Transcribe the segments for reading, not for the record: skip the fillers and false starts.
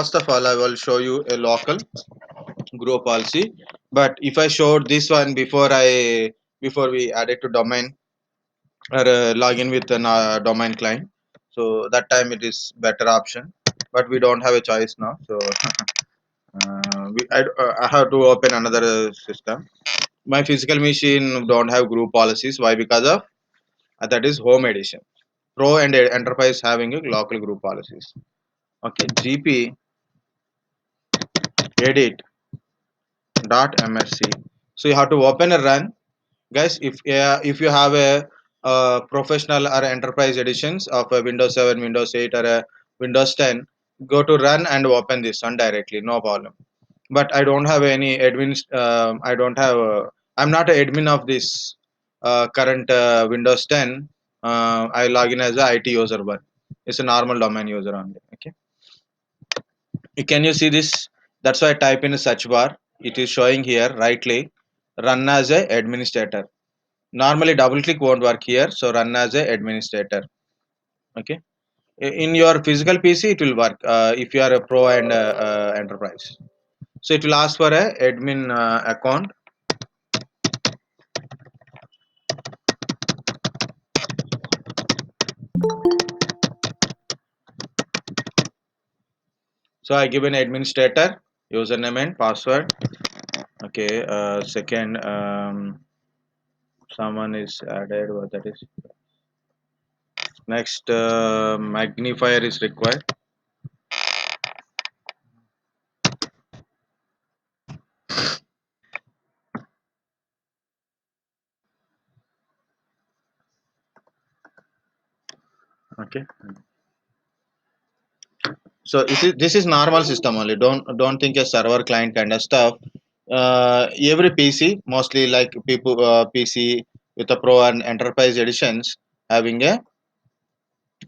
first of all, I will show you a local group policy. But if I showed this one before we add it to domain or log in with an domain client, so that time it is better option. But we don't have a choice now, so I have to open another system. My physical machine don't have group policies. Why? Because of that is home edition. Pro and enterprise having a local group policies. Okay, gp edit dot msc. So you have to open a run, guys. If you have a professional or enterprise editions of a Windows 7, Windows 8, or a Windows 10, go to run and open this one directly, no problem. But I don't have any admin. I don't have. I'm not an admin of this current Windows 10. I log in as a IT user one. It's a normal domain user only. Okay. Can you see this? That's why I type in a search bar. It is showing here. Right click, run as a administrator. Normally double click won't work here, so run as a administrator. Okay. In your physical PC, it will work if you are a pro and enterprise. So it will ask for a admin account. So I give an administrator username and password. Okay. Second, someone is added. What that is? Next, magnifier is required. Okay. So this is normal system only. Don't think a server client kind of stuff. Every PC, mostly like people PC with a pro and enterprise editions, having a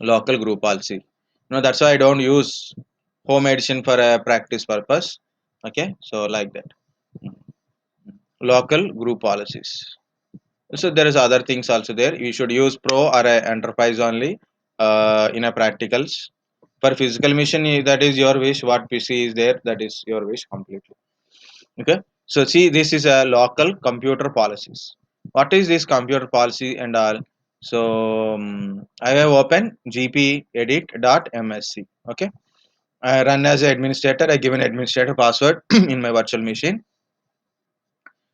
local group policy. That's why I don't use home edition for a practice purpose. Okay, so like that, local group policies. So there is other things also there. You should use pro or a enterprise only in a practicals. For physical mission, that is your wish. What PC is there, that is your wish completely. Okay. So see, this is a local computer policies. What is this computer policy and all? So I have opened gpedit.msc. Okay. I run as an administrator. I give an administrator password in my virtual machine.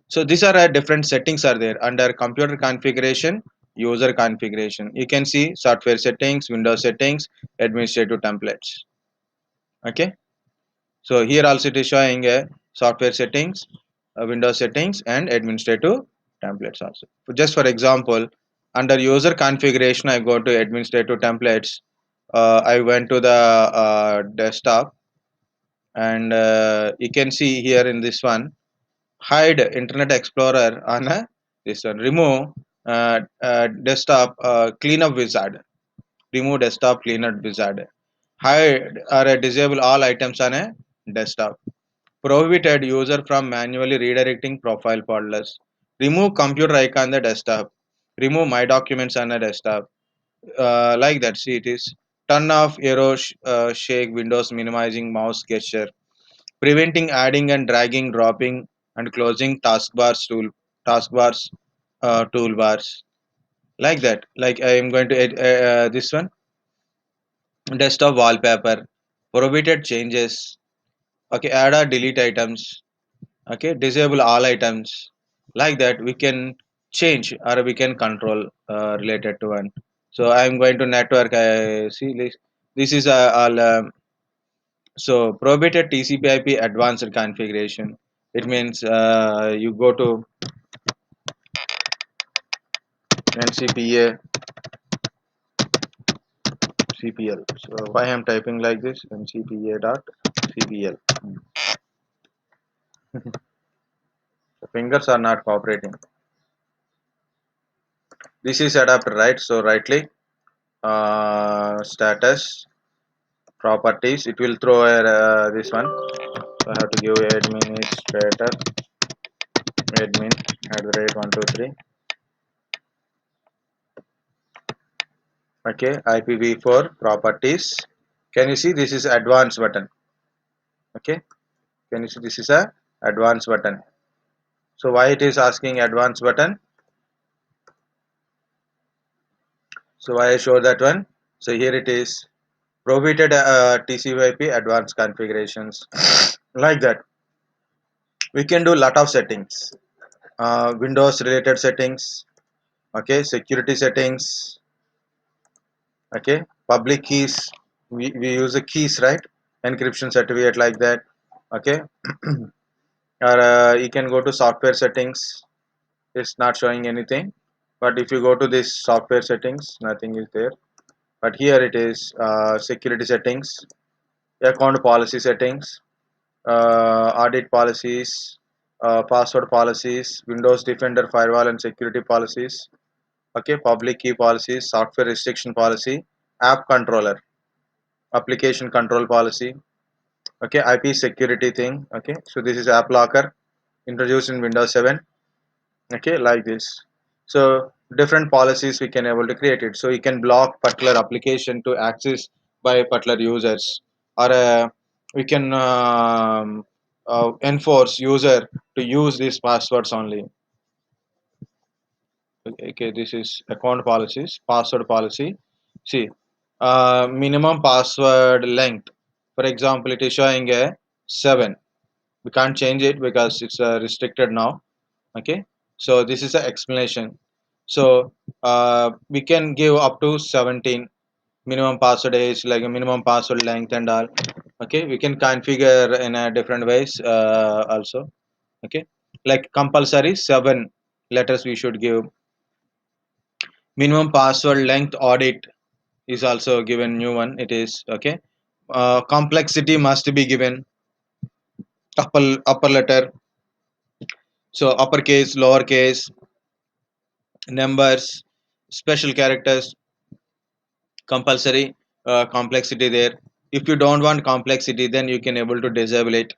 So these are different settings are there under computer configuration, user configuration. You can see software settings, Windows settings, administrative templates. Okay. So here also it is showing software settings, Windows settings, and administrative templates also. Just for example, under user configuration, I go to administrative templates. I went to the desktop, and you can see here in this one, hide Internet Explorer on this one. Remove desktop cleanup wizard. Remove desktop cleanup wizard. Hide or disable all items on a desktop. Prohibited user from manually redirecting profile folders. Remove computer icon on the desktop. Remove my documents on the desktop. Like that. See, it is turn off arrow shake windows, minimizing mouse gesture, preventing adding and dragging, dropping and closing taskbars, toolbars. Like that. Like I am going to add this one. Desktop wallpaper. Prohibited changes. Okay, add or delete items. Okay, disable all items. Like that we can change or we can control related to one. So I'm going to network. I see this is all so prohibited TCP/IP advanced configuration. It means you go to ncpa cpl. So why I'm typing like this, ncpa dot cpl. The fingers are not cooperating. This is adapter, right? So right click, status, properties. It will throw this one. So I have to give administrator admin at the rate 123. Okay, IPv4 properties. Can you see this is advanced button? Okay, can you see this is a advanced button? So why it is asking advanced button? So why I show that one? So here it is prohibited TCP/IP advanced configurations like that. We can do lot of settings, Windows related settings, okay, security settings, okay, public keys. We use the keys, right? Encryption certificate like that, okay. Or you can go to software settings. It's not showing anything, but if you go to this software settings, nothing is there. But here it is, security settings, account policy settings, audit policies, password policies, Windows Defender firewall and security policies, okay, public key policies, software restriction policy, app controller, application control policy, okay, IP security thing, okay. So this is app locker introduced in Windows 7, okay, like this. So different policies we can able to create it. So you can block particular application to access by particular users, or we can enforce user to use these passwords only. Okay, this is account policies, password policy. See, minimum password length, for example it is showing a 7. We can't change it because it's restricted now, okay. So this is the explanation. So we can give up to 17 minimum password age, like a minimum password length and all, okay. We can configure in a different ways also, okay. Like compulsory 7 letters we should give. Minimum password length audit is also given, new one it is, okay. Complexity must be given, upper letter, so uppercase, lowercase, numbers, special characters, compulsory, complexity there. If you don't want complexity, then you can able to disable it,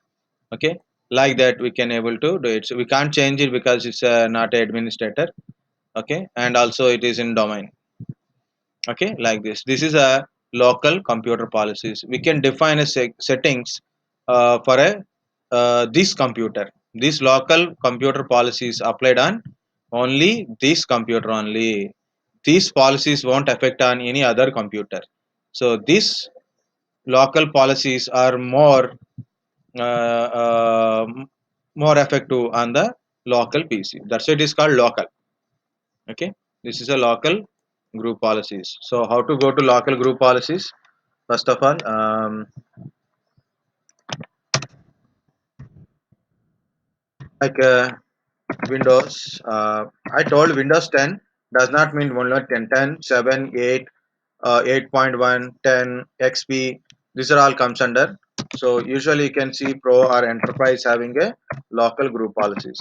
okay. Like that we can able to do it. So we can't change it because it's not a administrator, okay, and also it is in domain, okay. Like this is a local computer policies. We can define a settings for a this computer. These local computer policies applied on only this computer only. These policies won't affect on any other computer. So these local policies are uh, uh, more effective on the local PC. That's why it is called local, okay. This is a local group policies. So how to go to local group policies? First of all, like Windows, I told Windows 10 does not mean only 10, 10, 7, 8, 8.1, 10, XP. These are all comes under. So usually you can see Pro or Enterprise having a local group policies.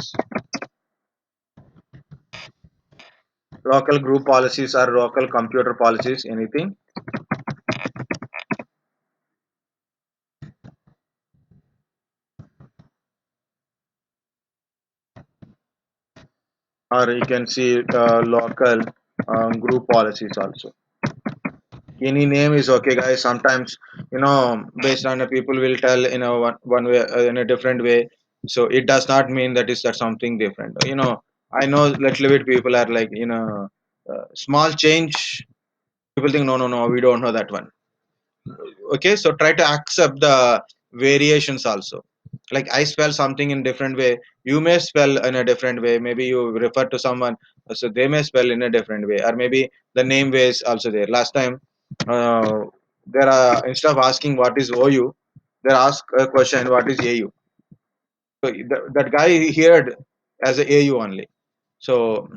Local group policies are local computer policies, anything. Or you can see local group policies also. Any name is okay, guys. Sometimes, based on the people will tell in a one way, in a different way. So it does not mean that is that something different. I know little bit people are like, small change. People think, no, no, no, we don't know that one. Okay, so try to accept the variations also. Like I spell something in different way, you may spell in a different way. Maybe you refer to someone, so they may spell in a different way, or maybe the name ways also there. Last time, there are, instead of asking what is OU, they ask a question, what is AU. So that guy heard as a AU only. So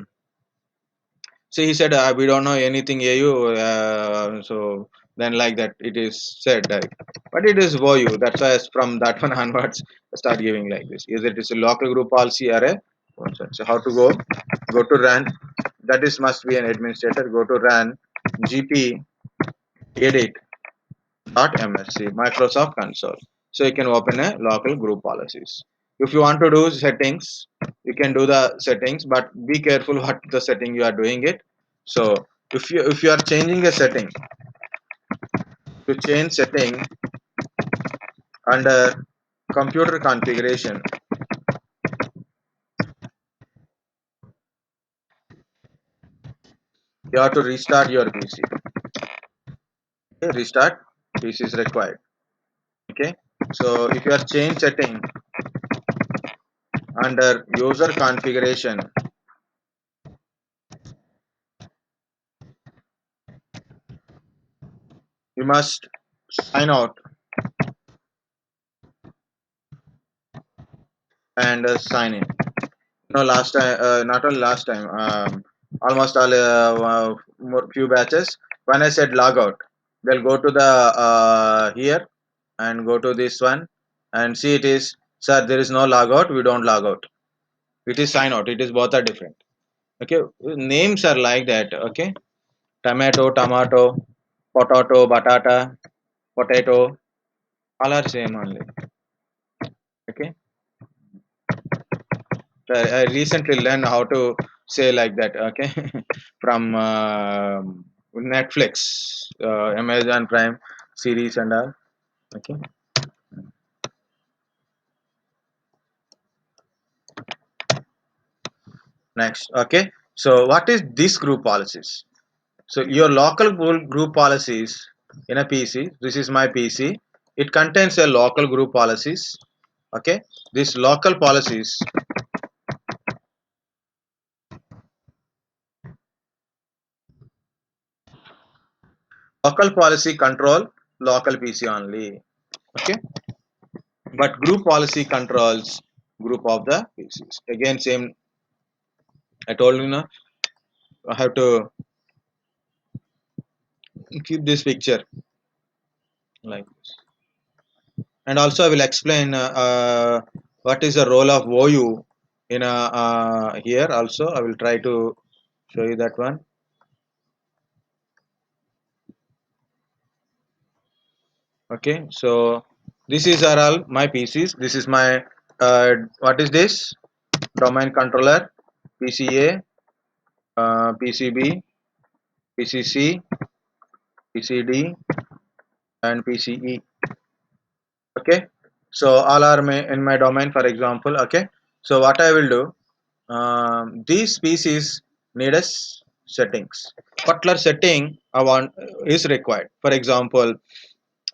he said, we don't know anything AU. So then, like that, it is said, like, but it is VOU. That's why from that one onwards, start giving like this. Either it is a local group policy or a one set. So how to go? Go to run. That is must be an administrator. Go to run GP edit .msc Microsoft Console. So you can open a local group policies. If you want to do settings, you can do the settings, but be careful what the setting you are doing it. So if you are changing a setting, to change setting under computer configuration, you have to restart your PC. Okay, restart PC is required. Okay, so if you are change setting under user configuration, you must sign out and sign in. No, last time, not only last time, almost all few batches. When I said log out, they'll go to the here and go to this one and see it is, sir, there is no log out. We don't log out. It is sign out. It is both are different. Okay, names are like that. Okay, tomato, tomato, potato, batata, potato, all are same only. Okay, I recently learned how to say like that. Okay, from Netflix, Amazon Prime series and all. Okay, next. Okay, so what is this group policies? So your local group policies in a PC. This is my PC. It contains a local group policies. Okay, these local policy control local PC only. Okay, but group policy controls group of the PCs. Again, same. I told you now. I have to keep this picture like this. And also I will explain what is the role of OU in here. Also, I will try to show you that one. Okay, so this is are all my PCs. This is my what is this domain controller, PCA, PCB, PCC, PCD, and PCE. Okay, so all are in my domain, for example. Okay, so what I will do, these species need a settings. Particular setting I want is required. For example,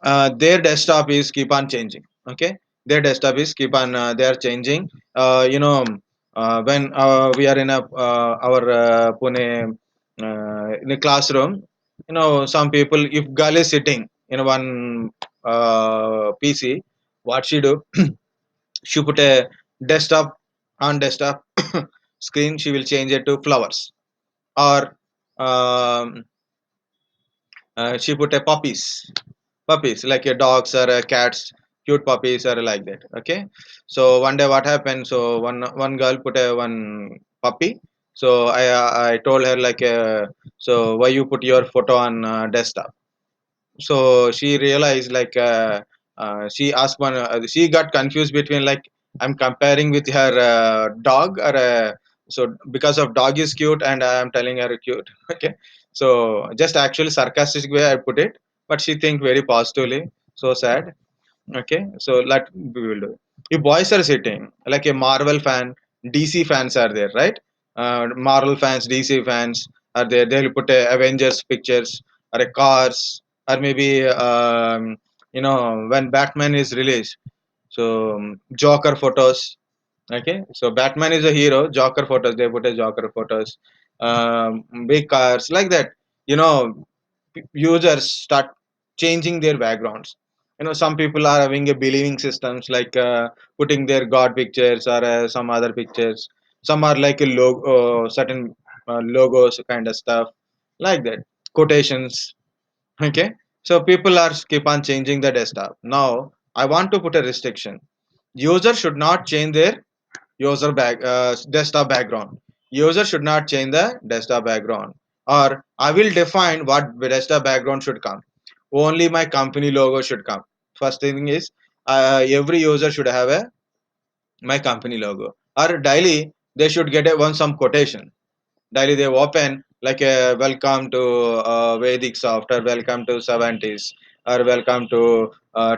their desktop is keep on changing. Okay, their desktop is keep on they are changing. When we are in a our Pune in a classroom, some people, if girl is sitting in one PC, what she do, she put a desktop on desktop screen, she will change it to flowers, or um, she put a puppies like a dogs or a cats, cute puppies or like that. Okay, so one day what happened, so one girl put a one puppy. So I told her like so why you put your photo on desktop. So she realized like she asked one she got confused between like I'm comparing with her dog or so because of dog is cute and I'm telling her cute. Okay, so just actually sarcastic way I put it, but she think very positively. So sad. Okay, so let we will do. If boys are sitting like a Marvel fan, DC fans are there, right? Marvel fans, DC fans are there. They'll put a Avengers pictures or a cars or maybe when Batman is released. So Joker photos. Okay, so Batman is a hero. Joker photos. They put a Joker photos. Big cars like that. You know, users start changing their backgrounds. Some people are having a believing systems like putting their god pictures or some other pictures. Some are like a logo, certain logos kind of stuff like that, quotations. Okay, so people are keep on changing the desktop. Now I want to put a restriction. User should not change their desktop background. User should not change the desktop background, or I will define what desktop background should come. Only my company logo should come. First thing is every user should have a my company logo, or daily they should get a one some quotation. Daily they open like a welcome to Vedic software, welcome to 70s, or welcome to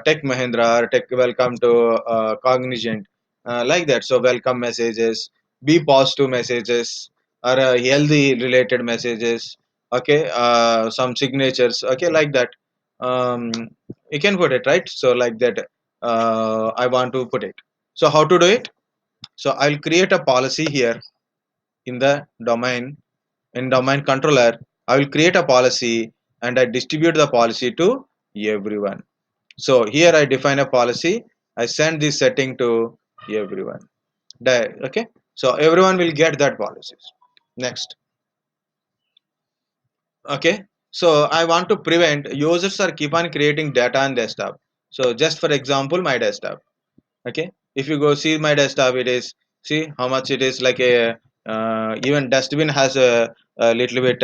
Tech Mahindra, or Tech welcome to Cognizant, like that. So welcome messages, be positive messages, or healthy related messages. Okay, some signatures. Okay, like that. Um, you can put it right. So like that. I want to put it. So how to do it? So I'll create a policy here in the domain. In domain controller, I will create a policy and I distribute the policy to everyone. So here I define a policy. I send this setting to everyone. Okay. So everyone will get that policies. Next. Okay. So I want to prevent users are keep on creating data on desktop. So just for example, my desktop. Okay, if you go see my desktop, it is, see how much it is, like a even dustbin has a little bit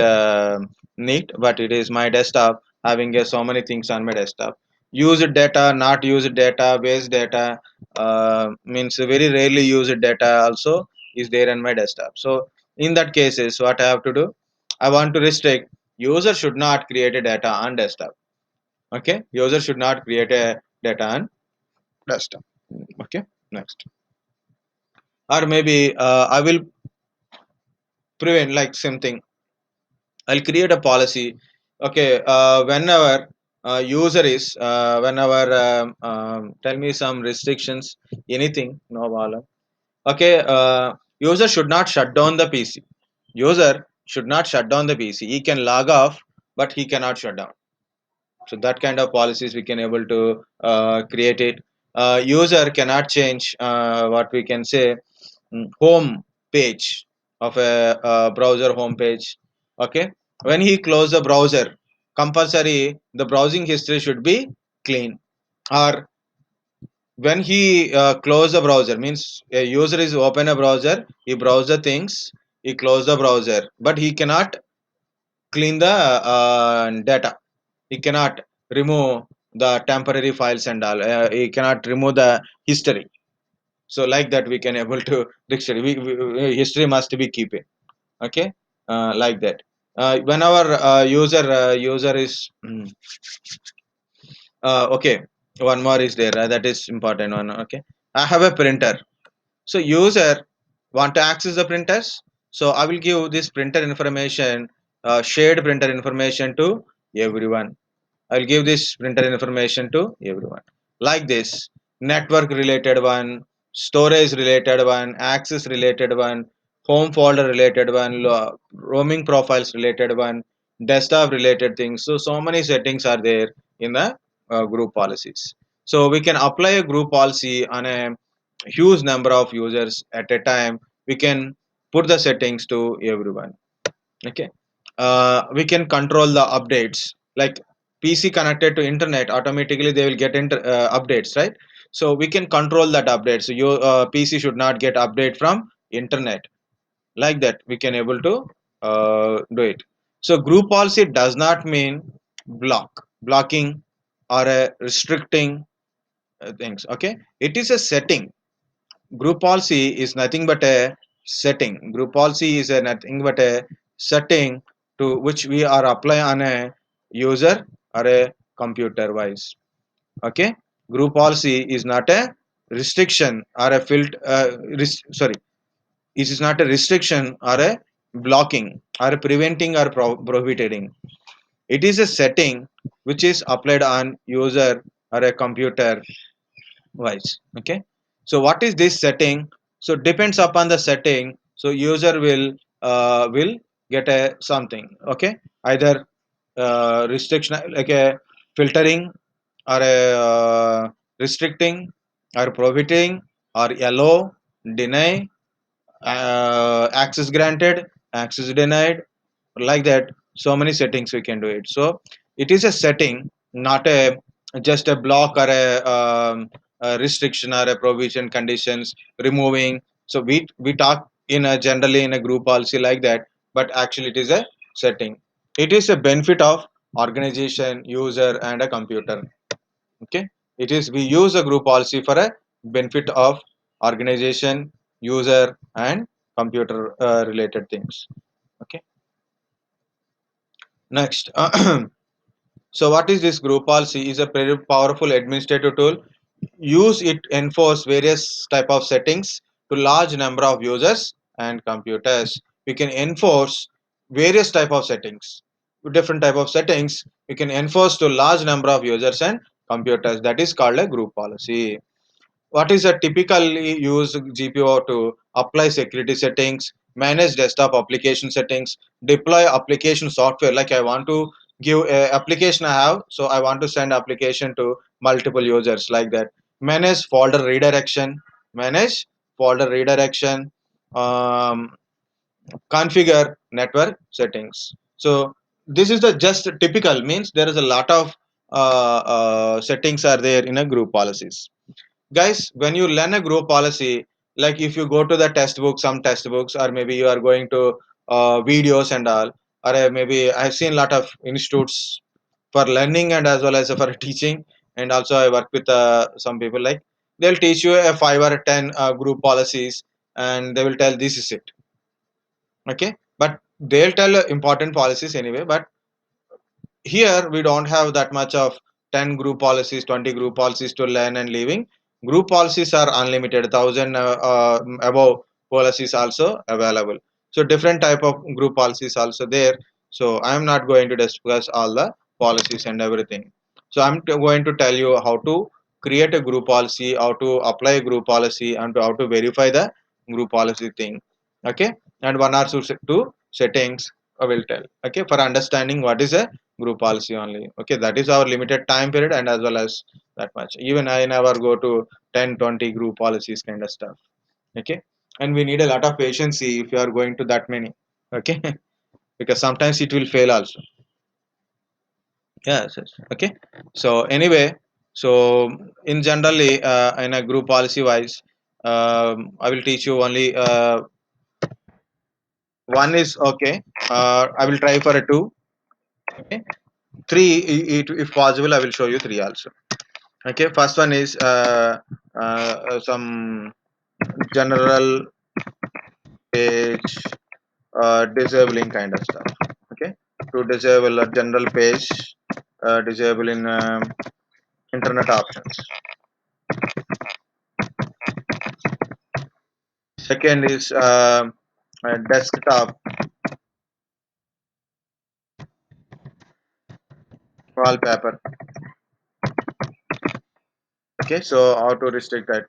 neat, but it is my desktop having so many things on my desktop. Used data, not used data, waste data, means very rarely used data also is there in my desktop. So in that cases, what I have to do, I want to restrict user should not create a data on desktop. Okay, user should not create a data on desktop. Okay, next. Or maybe I will prevent like something. I'll create a policy. Okay, whenever user is whenever tell me some restrictions, anything, no problem. Okay, user should not shut down the PC. User should not shut down the PC. He can log off, but he cannot shut down. So that kind of policies we can able to create it. User cannot change what we can say, home page of a browser home page. Okay, when he close the browser, compulsory the browsing history should be clean. Or when he close the browser, means a user is open a browser, he browse the things, he close the browser, but he cannot clean the data. He cannot remove the temporary files and all. He cannot remove the history. So like that we can able to dictionary. History must be keeping. Okay, like that. Whenever user is okay. One more is there. That is important one. Okay, I have a printer. So user want to access the printers. So I will give this printer information, shared printer information to everyone. I'll give this printer information to everyone. Like this, network related one, storage related one, access related one, home folder related one, roaming profiles related one, desktop related things. So many settings are there in the group policies. So we can apply a group policy on a huge number of users at a time. We can put the settings to everyone. Okay, we can control the updates, like PC connected to internet, automatically they will get updates, right? So we can control that update. So your PC should not get update from internet. Like that we can able to do it. So group policy does not mean blocking or restricting things. Okay, it is a setting. Group policy is nothing but a setting. Group policy is a nothing but a setting to which we are apply on a user or a computer wise. Okay, group policy is not a restriction or a filter. Sorry, it is not a restriction or a blocking or preventing or prohibiting. It is a setting which is applied on user or a computer wise. Okay, so what is this setting? So depends upon the setting, so user will get a something. Okay, either restriction like a filtering, or a restricting, or prohibiting, or allow, deny, access granted, access denied, like that. So many settings we can do it. So it is a setting, not a just a block or a restriction or a provision conditions removing. So we talk in a generally in a group policy like that, but actually it is a setting. It is a benefit of organization, user, and a computer. Okay, it is we use a group policy for a benefit of organization, user, and computer related things. Okay, next. So what is this group policy? Is a very powerful administrative tool. Use it enforce various type of settings to large number of users and computers. We can enforce various type of settings, different type of settings we can enforce to large number of users and computers. That is called a group policy. What is a typically used GPO to apply security settings, manage desktop application settings, deploy application software? Like I want to give a application I have, so I want to send application to multiple users like that. Manage folder redirection, um, configure network settings. So this is the just typical means there is a lot of settings are there in a group policies. Guys, when you learn a group policy, like if you go to the test book, some test books, or maybe you are going to videos and all, or maybe I've seen a lot of institutes for learning and as well as for teaching. And also I work with some people, like they'll teach you a 5 or 10 group policies, and they will tell this is it. Okay, but they'll tell important policies anyway. But here we don't have that much of 10 group policies, 20 group policies to learn and leaving. Group policies are unlimited, 1,000 above policies also available. So different type of group policies also there. So I am not going to discuss all the policies and everything. So I'm going to tell you how to create a group policy, how to apply a group policy, and how to verify the group policy thing. Okay, and one or two settings I will tell. Okay, for understanding what is a group policy only. Okay, that is our limited time period, and as well as that much. Even I never go to 10, 20 group policies kind of stuff. Okay, and we need a lot of patience if you are going to that many. Okay, because sometimes it will fail also. Yes, yes. Okay, so anyway, so in generally in a group policy wise, I will teach you only one is okay. I will try for a two. Okay, three, if possible, I will show you three also. Okay, first one is some general page disabling kind of stuff. Okay, to disable a general page, disable in internet options. Second is desktop wallpaper. Okay, so how to restrict that.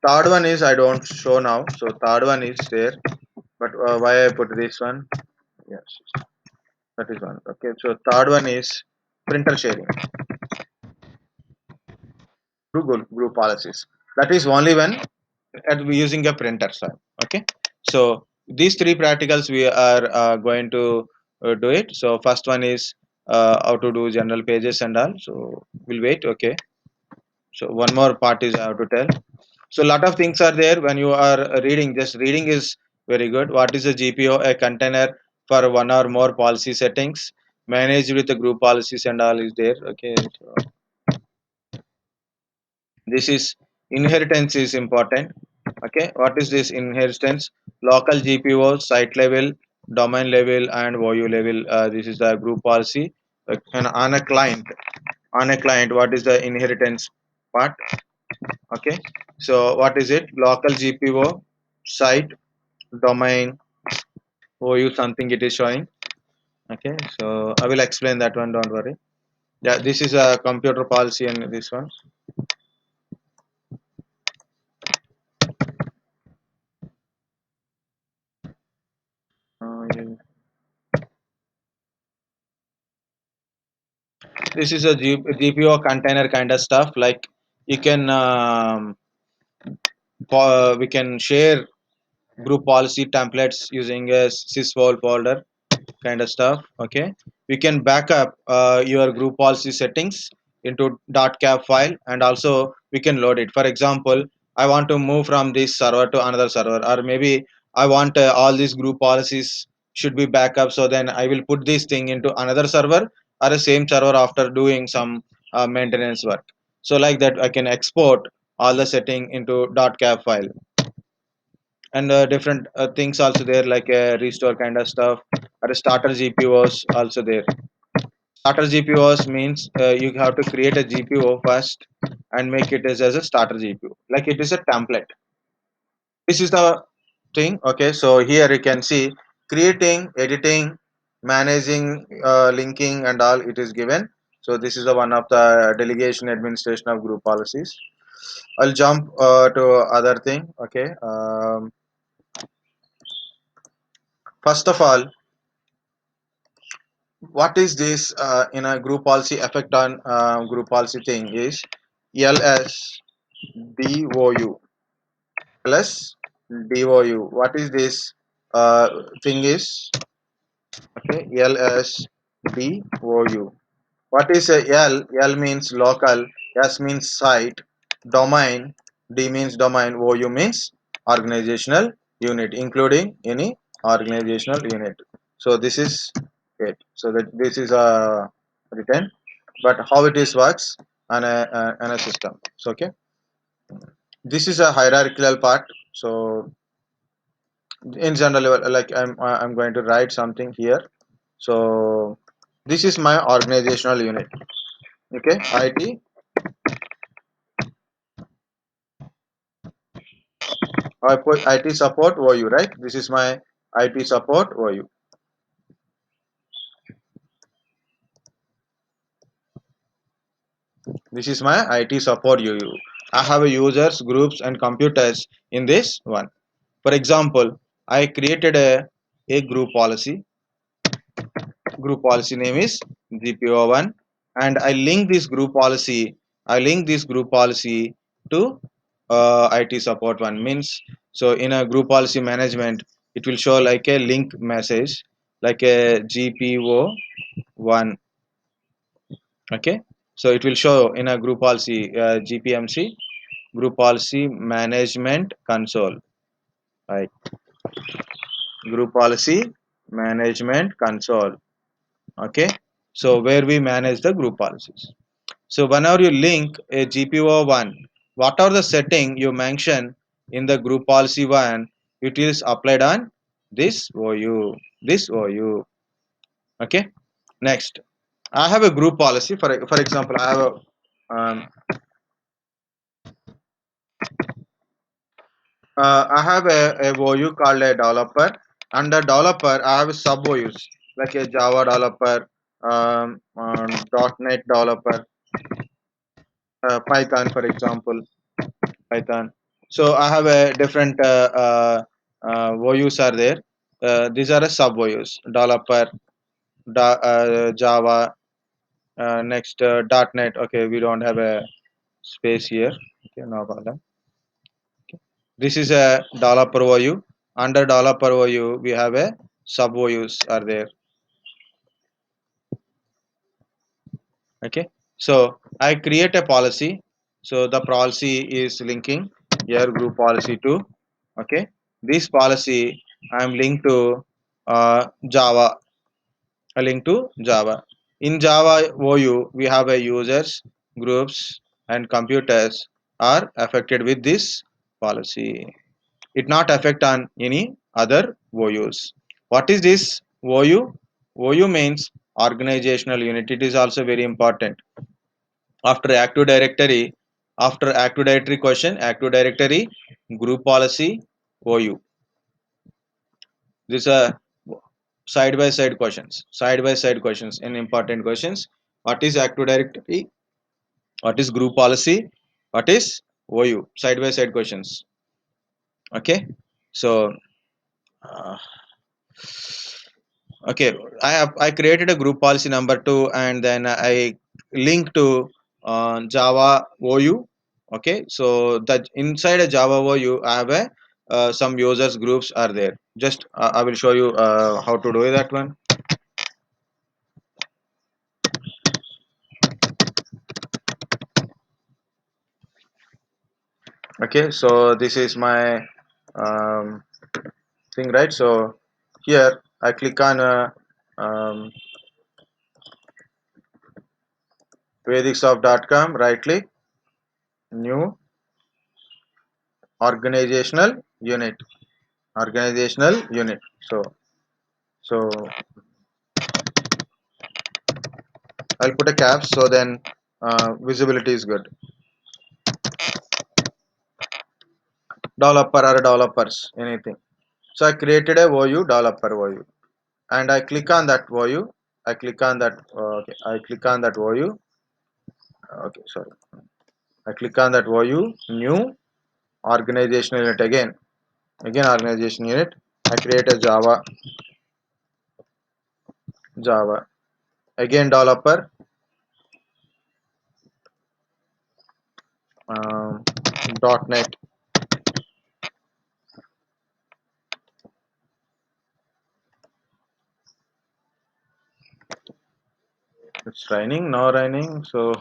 Third one is I don't show now. So third one is there, but why I put this one? Yes, that is one. Okay, so third one is printer sharing through group policies. That is only when at we using a printer side. Okay, so these three practicals we are going to do it. So first one is how to do general pages and all. So we'll wait. Okay, so one more part is I have to tell. So a lot of things are there when you are reading. Just reading is very good. What is a GPO? A container for one or more policy settings managed with the group policies and all is there. Okay, so this is inheritance is important. Okay, what is this inheritance? Local GPO, site level, domain level, and OU level. This is the group policy. And on a client, what is the inheritance part? Okay, so what is it? Local GPO, site, domain, OU, something it is showing. Okay, so I will explain that one, don't worry. Yeah, this is a computer policy, and this one. Yeah. This is a GPO container kind of stuff. Like you can we can share group policy templates using a sysvol folder kind of stuff. Okay, we can back up your group policy settings into .cap file, and also we can load it. For example, I want to move from this server to another server, or maybe I want all these group policies should be backup, so then I will put this thing into another server or the same server after doing some maintenance work. So like that I can export all the setting into .cap file. And different things also there, like restore kind of stuff, or a starter GPOs also there. Starter GPOs means you have to create a GPO first and make it as a starter GPO. Like it is a template. This is the thing. Okay, so here you can see creating, editing, managing, linking, and all. It is given. So this is the one of the delegation administration of group policies. I'll jump to other thing. Okay. First of all, what is this in a group policy effect on group policy thing is LSDOU plus DOU. What is this thing is? Okay, LSDOU. What is a L? L means local, S means site, domain, D means domain, OU means organizational unit, including any organizational unit. So this is it. So that this is written, but how it is works on a system. So okay, this is a hierarchical part. So in general, like I'm going to write something here. So this is my organizational unit. Okay, IT. I put IT support OU, right? This is my IT support OU. This is my IT support UU. I have a users, groups, and computers in this one. For example, I created a group policy. Group policy name is GPO1, and I link this group policy. I link this group policy to IT support one means. So in a group policy management, it will show like a link message, like a GPO1. Okay, so it will show in a group policy GPMC, group policy management console, right? Group policy management console. Okay, so where we manage the group policies. So whenever you link a GPO one, what are the setting you mention in the group policy one, it is applied on this OU, this OU. Okay, next I have a group policy. For example, I have I have a OU called a developer. Under developer, I have sub OUs like a Java developer, .NET developer, Python, for example, Python. So I have a different OUs are there. These are a sub OUs: developer, Java, next .NET. Okay, we don't have a space here. Okay, no problem. This is a developer OU. Under developer OU, we have a sub OUs are there. Okay, so I create a policy. So the policy is linking your group policy to. Okay, this policy I am linked to Java. A link to Java. In Java OU, we have a users, groups, and computers are affected with this policy. It not affect on any other OUs. What is this OU? OU means organizational unit. It is also very important. After active directory question, active directory, group policy, OU. These are side by side questions. Side by side questions and important questions. What is active directory? What is group policy? What is OU? Side by side questions. Okay. So uh, okay, I created a group policy number two, and then I link to Java OU. Okay, so that inside a Java OU, I have a some users groups are there. Just I will show you how to do that one. Okay, so this is my um, thing, right? So here I click on um, vedicsoft.com, right click, new organizational unit, organizational unit. So I'll put a caps so then visibility is good. Developer or developers, anything. So I created a OU developer OU, and I click on that OU. I click on that. Okay, I click on that OU. Okay, sorry. I click on that OU new organizational unit again organization unit. I create a Java again developer, um, .NET. It's raining, no raining. So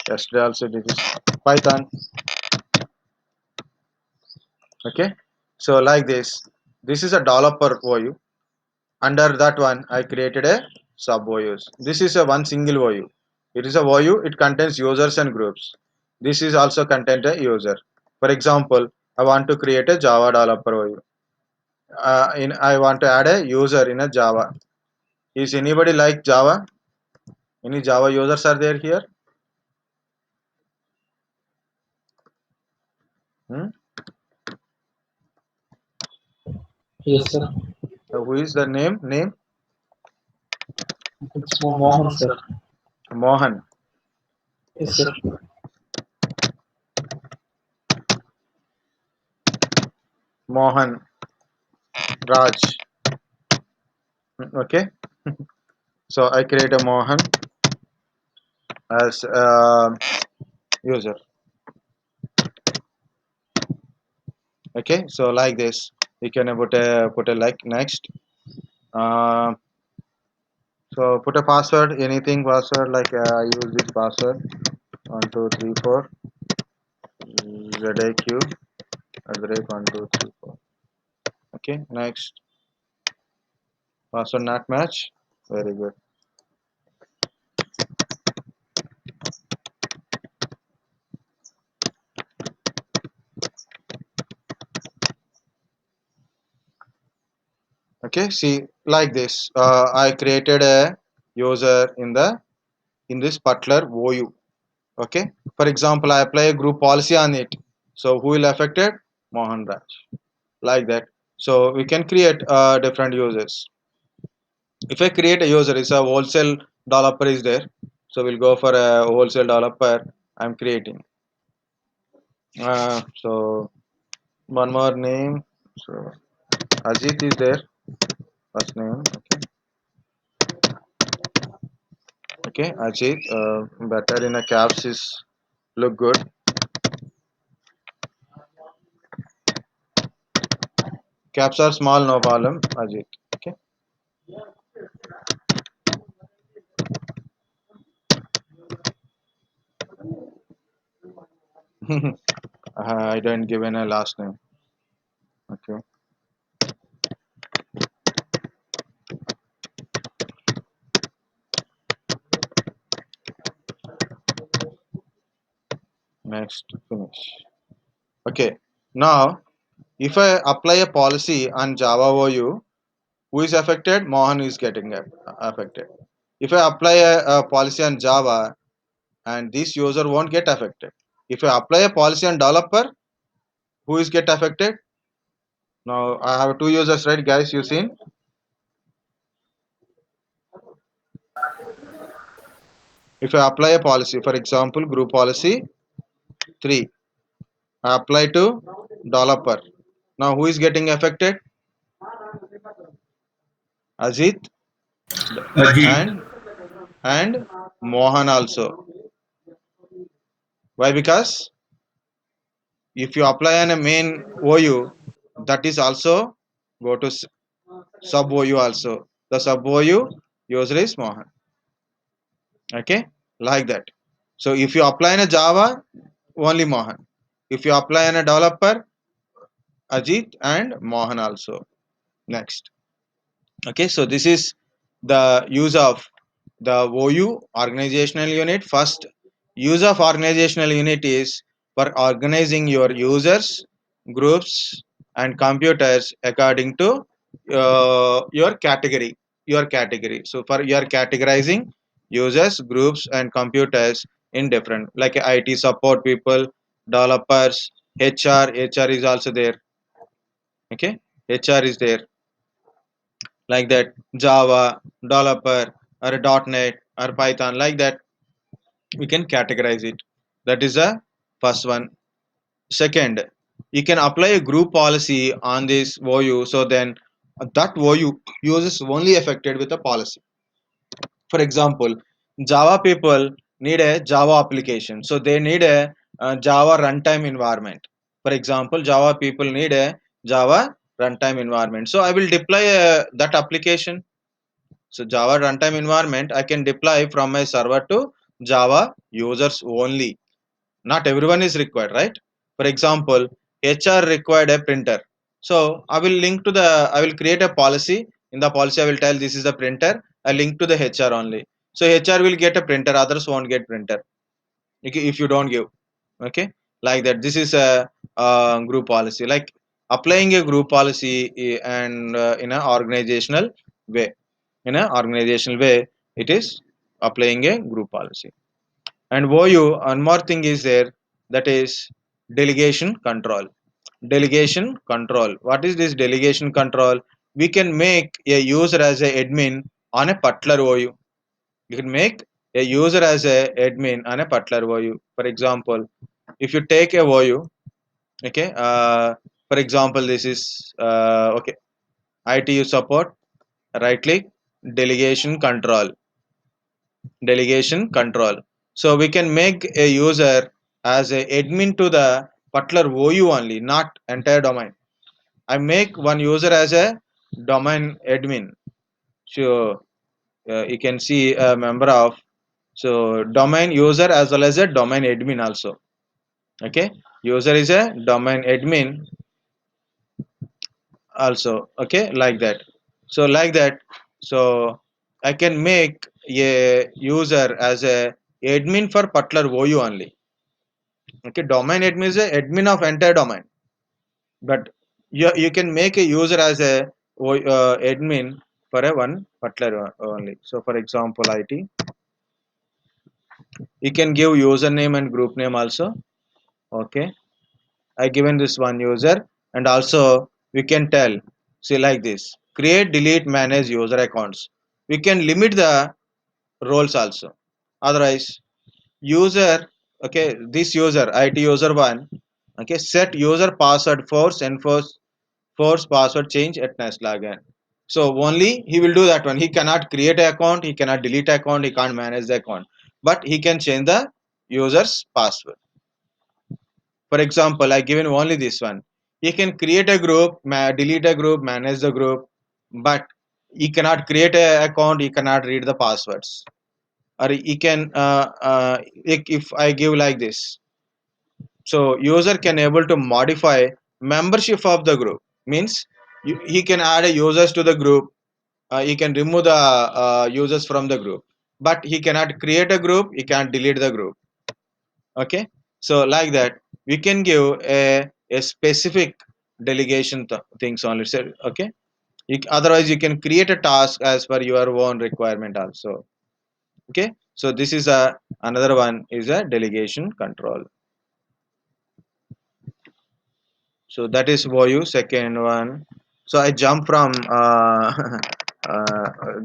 yesterday also this is Python. Okay, so like this is a developer OU. Under that one I created a sub OUs. This is a one single OU. It is a OU. It contains users and groups. This is also contains a user. For example, I want to create a Java developer OU. In I want to add a user in a Java. Is anybody like Java? Any Java users are there here? Hmm? Yes, sir. Who is the name? It's Mohan, sir. Mohan. Yes, sir. Mohan Raj. Okay, so I create a Mohan as user. Okay, so like this you can put a like next. uh, so put a password, anything password, like I use this password 1234 ZAQ at the rate 1234. Okay, next. Password not match. Very good. Okay, see like this I created a user in this particular OU. Okay, for example I apply a group policy on it, so who will affected? Mohan Raj. Like that. So we can create different users. If I create a user, it's a wholesale developer is there, so we'll go for a wholesale developer. I'm creating so one more name. So Ajit is there, first name. Okay, okay, Ajit. Better in a caps is look good. Caps are small, no problem. Ajit. Okay. I don't give in a last name. Okay. Next, finish. Okay. Now, if I apply a policy on Java OU, who is affected? Mohan is getting affected. If I apply a policy on Java, and this user won't get affected. If I apply a policy on developer, who is get affected? Now I have two users, right, guys? You seen? If I apply a policy, for example, group policy 3, I apply to developer. Now who is getting affected? Ajit Ajit. and Mohan also. Why? Because if you apply on a main OU, that is also go to sub OU also. The sub OU user is Mohan. Okay, like that. So if you apply in a Java, only Mohan. If you apply in a developer, Ajit and Mohan also. Next. Okay, so this is the use of the OU organizational unit. First use of organizational unit is for organizing your users, groups, and computers according to your category. So for you are categorizing users, groups, and computers in different, like IT support people, developers, HR is also there. Okay, HR is there, like that. Java, developer, or .NET or Python, like that. We can categorize it. That is the first one. Second, you can apply a group policy on this OU, so then that OU uses only affected with a policy. For example, Java people need a Java application, so they need a Java runtime environment. For example, Java people need a Java runtime environment. So I will deploy that application. So Java runtime environment I can deploy from my server to Java users only. Not everyone is required, right? For example, HR required a printer, so I will create a policy. In the policy I will tell this is the printer, I link to the HR only. So HR will get a printer, others won't get printer. Okay, if you don't give. Okay, like that. This is a group policy, like applying a group policy, and in an organizational way. In an organizational way, it is applying a group policy. And OU, one more thing is there, that is delegation control. Delegation control. What is this delegation control? We can make a user as a admin on a particular OU. You can make a user as a admin on a particular OU. For example, if you take a OU, okay, for example, this is okay, ITU support, right click, delegation control. Delegation control. So we can make a user as a admin to the particular OU only, not entire domain. I make one user as a domain admin. So you can see a member of, so domain user as well as a domain admin also. Okay, user is a domain admin also. Okay, like that. So like that. So I can make a user as a admin for particular OU only. Okay, domain admin is a admin of entire domain, but you can make a user as a admin for a one particular only. So for example, IT, you can give username and group name also. Okay, I given this one user, and also we can tell, see, like this, create, delete, manage user accounts. We can limit the roles also. Otherwise, user, okay, this user IT user one, okay, set user password force password change at next login. So only he will do that one. He cannot create an account, he cannot delete account, he can't manage the account, but he can change the user's password. For example, I given only this one. He can create a group, delete a group, manage the group, but he cannot create a account, he cannot read the passwords. Or he can if I give like this, so user can able to modify membership of the group. Means he can add a users to the group, he can remove the users from the group, but he cannot create a group, he can't delete the group. Okay, so like that, we can give a specific delegation things only. So, okay, otherwise you can create a task as per your own requirement also. Okay, so this is a another one is a delegation control. So that is OU. Second one. So I jump from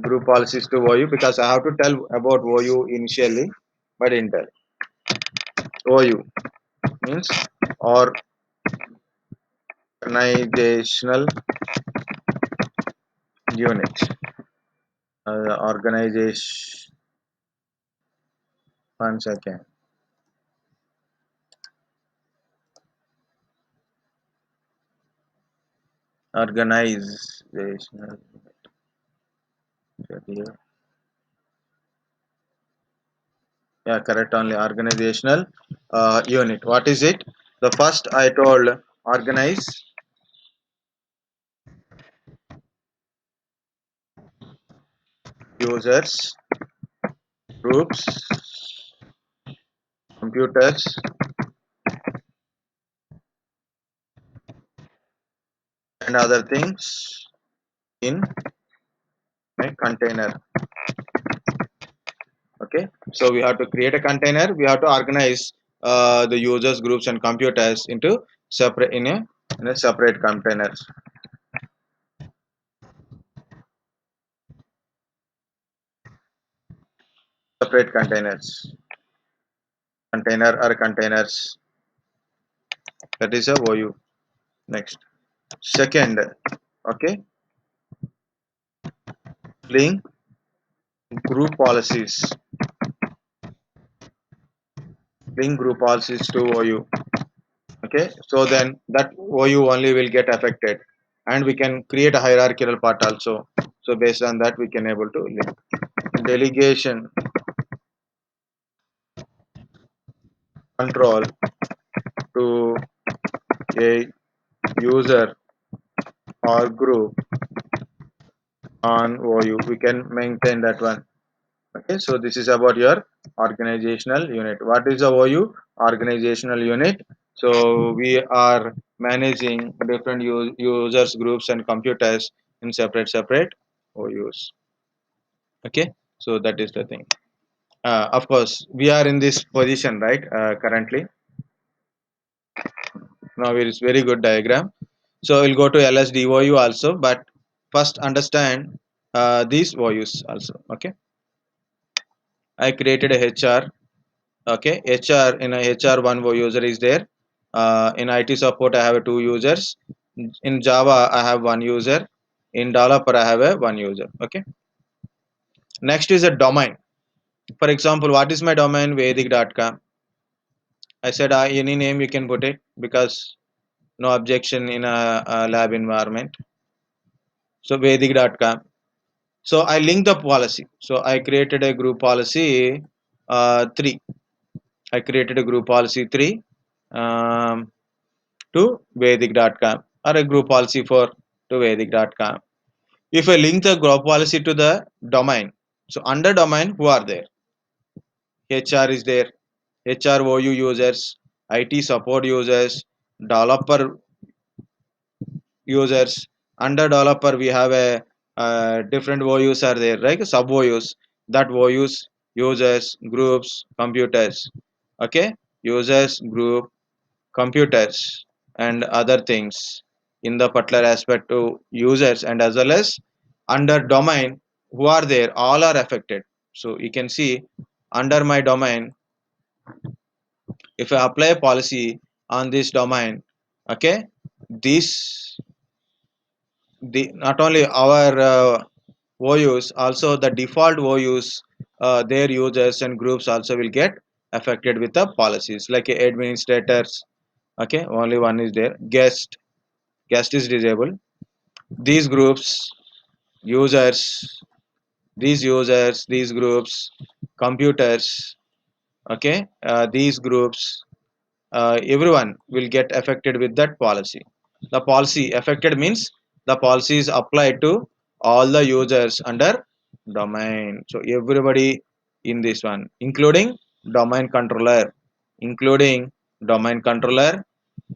group policies to OU because I have to tell about OU initially, but didn't tell. OU means organizational unit. Organization. One second. Organizational. Yeah, correct. Only organizational unit. What is it? The first I told organize users, groups, computers, and other things in a container. Okay, so we have to create a container. We have to organize the users, groups, and computers into separate in a separate containers. Separate containers, container or containers. That is a OU. Next, second, okay, link group policies. Link group policies to OU. Okay, so then that OU only will get affected, and we can create a hierarchical part also. So based on that, we can able to link delegation control to a user or group on OU. We can maintain that one. Okay, so this is about your organizational unit. What is the OU? Organizational unit. So we are managing different users, groups, and computers in separate OUs. Okay, so that is the thing. Of course, we are in this position, right? Currently, now it is very good diagram. So we'll go to LSDOU also, but first understand these OUs also. Okay, I created a HR. Okay, HR in a HR one user is there. In IT support, I have two users. In Java, I have one user. In developer, I have a one user. Okay. Next is a domain. For example, what is my domain? Vedic.com. I said any name you can put it because no objection in a lab environment. So Vedic.com. So I link the policy. So I created a group policy 3. I created a group policy 3 um, to Vedic.com or a group policy 4 to Vedic.com. If I link the group policy to the domain, so under domain, who are there? HR is there, HR OU users, IT support users, developer users. Under developer, we have a different OUs are there, right? Sub OUs, that OUs, users, groups, computers. Okay, users, group, computers, and other things in the particular aspect to users, and as well as under domain who are there, all are affected. So you can see under my domain, if I apply a policy on this domain, okay, this the not only our OUs, also the default OUs, their users and groups also will get affected with the policies like administrators. Okay, only one is there. Guest is disabled. These groups, users, these groups, computers. Okay, these groups, everyone will get affected with that policy. The policy affected means the policy is applied to all the users under domain. So everybody in this one, domain controller, including domain controller,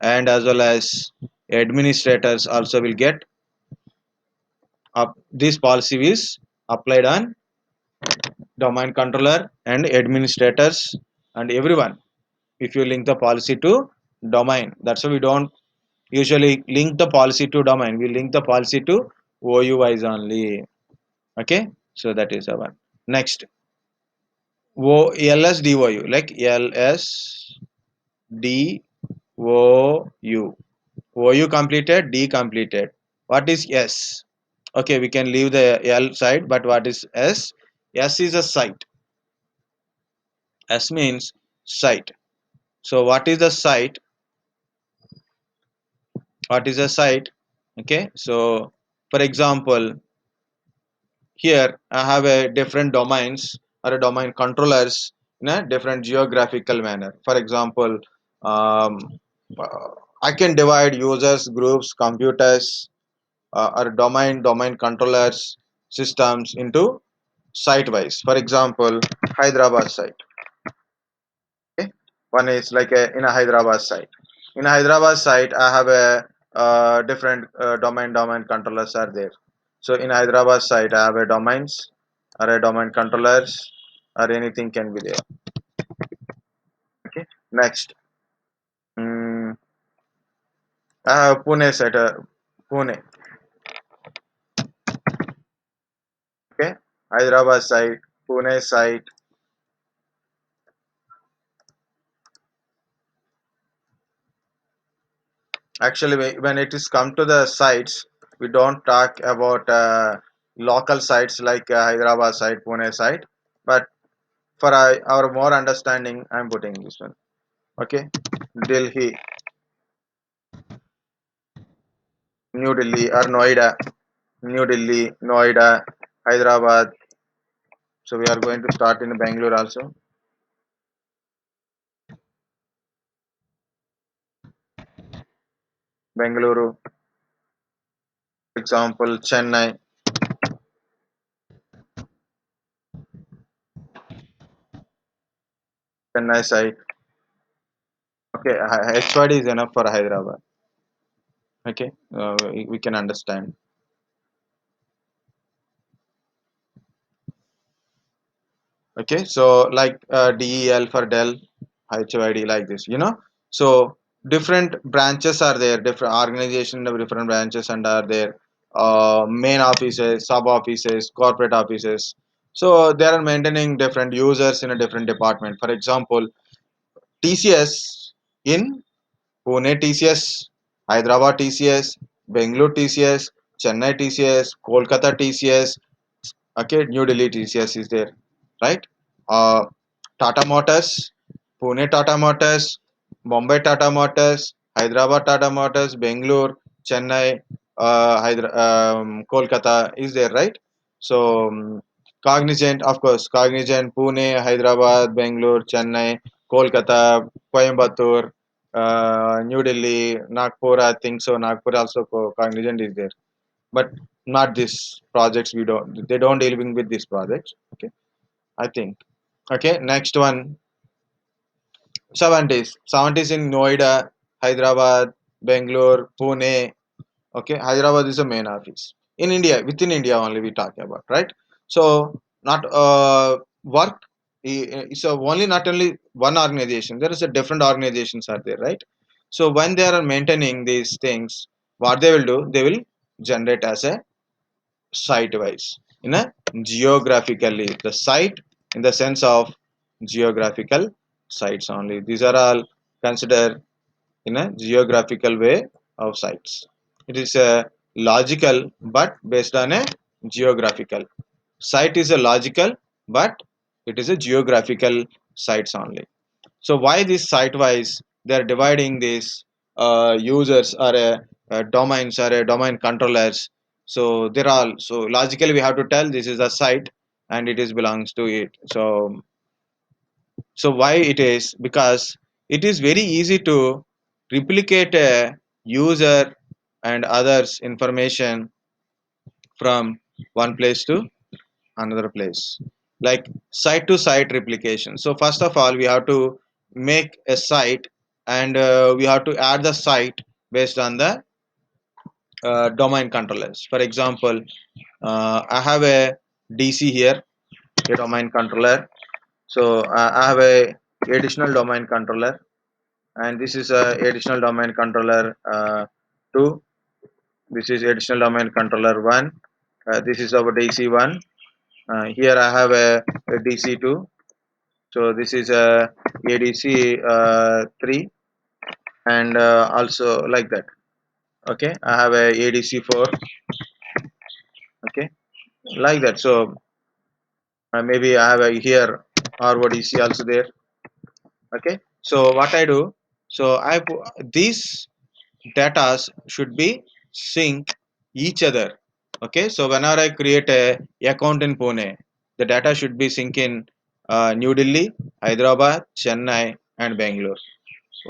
and as well as administrators also will get up. This policy is applied on domain controller and administrators and everyone. If you link the policy to domain, that's why we don't usually link the policy to domain. We link the policy to OUIs only. Okay, so that is the one. Next, LSDOU, like LSDOU. OU completed, D completed. What is S? Okay, we can leave the L side, but what is S? S is a site. S means site. So what is the site? What is a site? Okay, so for example, here I have a different domains or a domain controllers in a different geographical manner. For example, um, uh, I can divide users, groups, computers, or domain controllers systems into site wise. For example, Hyderabad site. Okay, one is like in a Hyderabad site. In a Hyderabad site, I have a different domain controllers are there. So in Hyderabad site, I have a domains or a domain controllers. or anything can be there. Okay, next. Mm, Pune site, Pune. Okay, Hyderabad site, Pune site. Actually, when it is come to the sites, we don't talk about local sites like Hyderabad site, Pune site. But for our more understanding, I'm putting this one. Okay, Delhi, New Delhi or Noida, New Delhi, Noida, Hyderabad. So we are going to start in Bangalore also. Bengaluru, for example, Chennai site. Okay, HYD is enough for Hyderabad. Okay, we can understand. Okay, so like DEL for Dell, HYD like this, So different branches are there, different organization of different branches and are there. Main offices, sub offices, corporate offices. So they are maintaining different users in a different department. For example, TCS in Pune TCS, Hyderabad TCS, Bangalore TCS, Chennai TCS, Kolkata TCS, okay, New Delhi TCS is there, right? Uh, Tata Motors, Pune Tata Motors, Mumbai Tata Motors, Hyderabad Tata Motors, Bangalore, Chennai, Kolkata is there, right? So Cognizant, of course, Cognizant, Pune, Hyderabad, Bangalore, Chennai, Kolkata, Coimbatore, New Delhi, Nagpur. I think so. Nagpur also Cognizant is there, but not this projects. We don't. They don't dealing with these projects. Okay, I think. Okay, next one. 70s. 70s in Noida, Hyderabad, Bangalore, Pune. Okay, Hyderabad is the main office. In India, within India only we talk about, right? So, not work is only not only one organization, there is a different organizations are there, right? So, when they are maintaining these things, what they will do, they will generate as a site wise in a geographically the site in the sense of geographical sites only. These are all considered in a geographical way of sites. It is a logical but based on a geographical. Site is a logical but it is a geographical sites only. So why this site wise they are dividing these users or domains or domain controllers. So they're all so logically we have to tell this is a site and it is belongs to it. So why it is because it is very easy to replicate a user and others information from one place to another place, like site to site replication. So first of all we have to make a site and we have to add the site based on the domain controllers. For example, I have a DC here, a domain controller. So I have a additional domain controller and this is a additional domain controller 2. This is additional domain controller 1. This is our DC1. Here I have a DC2. So this is a ADC 3 and also like that. Okay, I have a ADC 4. Okay, like that. So maybe I have a here RODC also there. Okay, so what I do, so these data should be sync each other. Okay, so whenever I create a account in Pune, the data should be sync in New Delhi, Hyderabad, Chennai, and Bangalore.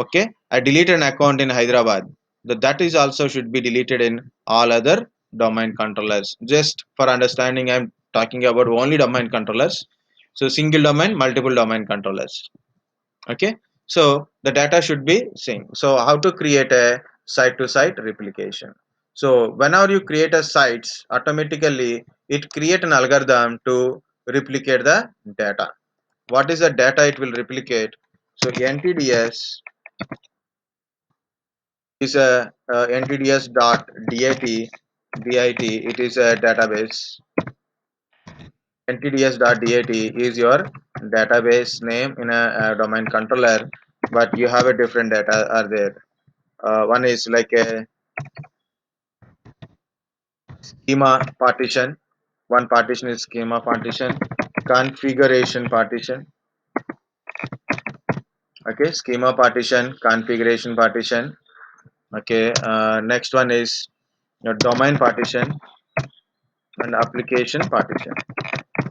Okay, I deleted an account in Hyderabad. That is also should be deleted in all other domain controllers. Just for understanding, I'm talking about only domain controllers. So single domain, multiple domain controllers. Okay, so the data should be synced. So how to create a site to site replication? So whenever you create a sites, automatically it create an algorithm to replicate the data. What is the data it will replicate? So NTDS is a NTDS dot DIT. It is a database. NTDS dot DIT is your database name in a domain controller, but you have a different data are there. One is like a schema partition. One partition is schema partition, configuration partition. Okay, schema partition, configuration partition. Okay, next one is your domain partition and application partition.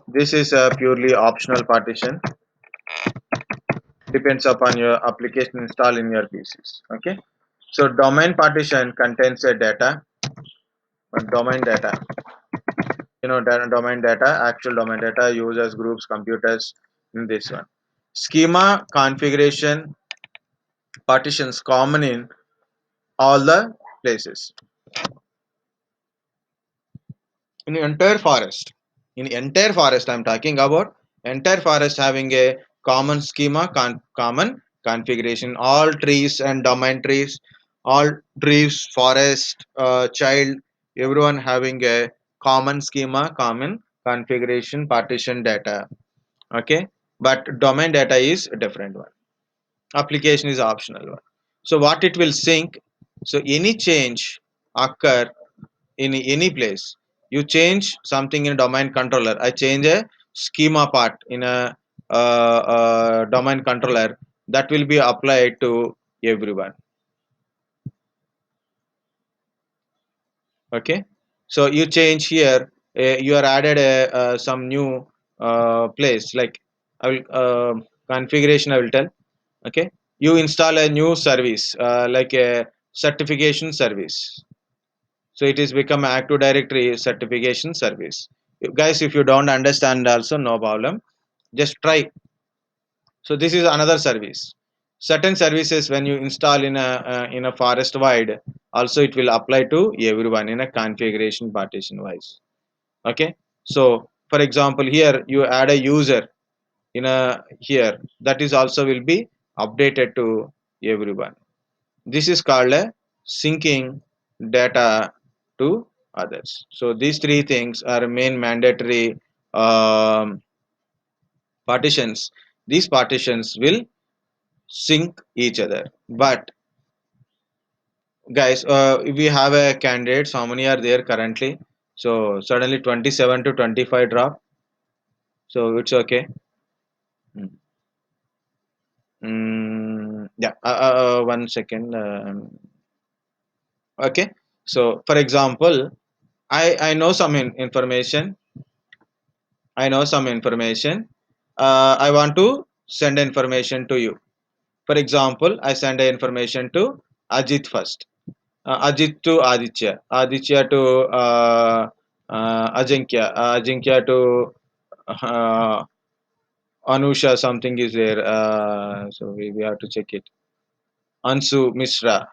This is a purely optional partition, depends upon your application install in your PCs. Okay, so domain partition contains a data, domain data. Domain data, actual domain data, users, groups, computers. In this one, schema configuration partitions common in all the places in the entire forest. In entire forest, I'm talking about entire forest having a common schema, common configuration. All trees and domain trees, all trees, forest, child, everyone having a common schema, common configuration, partition data. Okay, but domain data is a different one. Application is optional one. So what it will sync? So any change occur in any place, you change something in domain controller, I change a schema part in a domain controller, that will be applied to everyone. Okay, so you change here, you are added a some new place, like I will configuration I will tell. Okay, you install a new service, like a certification service. So it is become active directory certification service. Guys, if you don't understand also, no problem, just try. So this is another service. Certain services when you install in a forest wide, also it will apply to everyone in a configuration partition wise. Okay, so for example here you add a user in a here, that is also will be updated to everyone. This is called a syncing data to others. So these three things are main mandatory partitions. These partitions will sync each other. But guys, we have a candidates. How many are there currently? So suddenly 27 to 25 drop. So it's okay. Mm. Yeah. 1 second. Okay. So for example, I know some information. I know some information. I want to send information to you. For example, I send the information to Ajit first. Ajit to Aditya. Aditya to Ajinkya. Ajinkya to uh, Anusha. Something is there. So we have to check it. Ansu Mishra.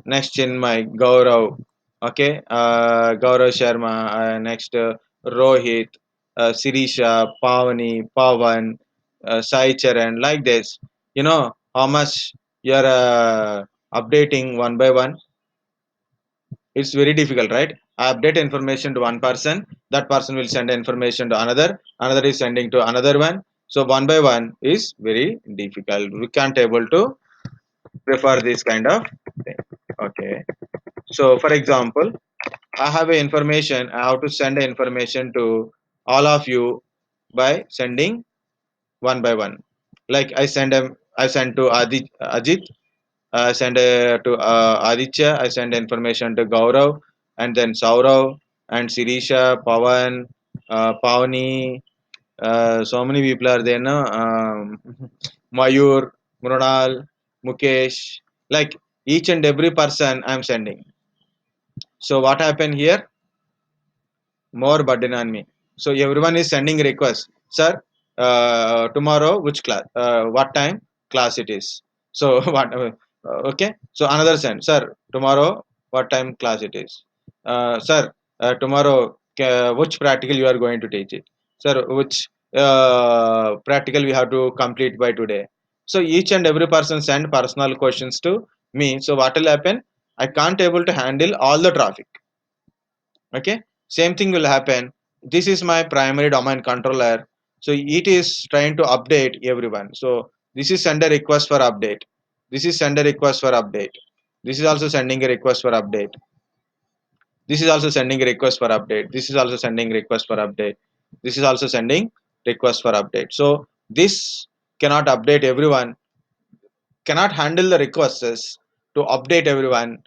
Next Chinmay. Gaurav. Okay. Gaurav Sharma. Next Rohit. Sirisha. Pavani. Pavan. Sai Charan. Like this. You know how much you're updating one by one. It's very difficult, right? I update information to one person, that person will send information to another is sending to another one. So one by one is very difficult, we can't able to prefer this kind of thing. Okay, so for example, I have a information, I have to send a information to all of you by sending one by one. Like I send to Ajit, I send to Aditya, I send information to Gaurav, and then Saurav, and Sirisha, Pavan, Pavani. So many people are there, no? Mayur, Mrunal, Mukesh. Like each and every person I'm sending. So what happened here? More burden on me. So everyone is sending requests, sir. Tomorrow, which class? What time class it is? So what? Okay. So another send, sir. Tomorrow, what time class it is? Sir. Tomorrow, which practical you are going to teach it? Sir, which? practical we have to complete by today. So each and every person send personal questions to me. So what will happen, I can't able to handle all the traffic. Okay, same thing will happen. This is my primary domain controller, so it is trying to update everyone. So this is send a request for update, this is send a request for update, this is also sending a request for update, this is also sending a request for update, this is also sending request for update, this is also sending request for update. So this cannot update everyone, cannot handle the requests to update everyone.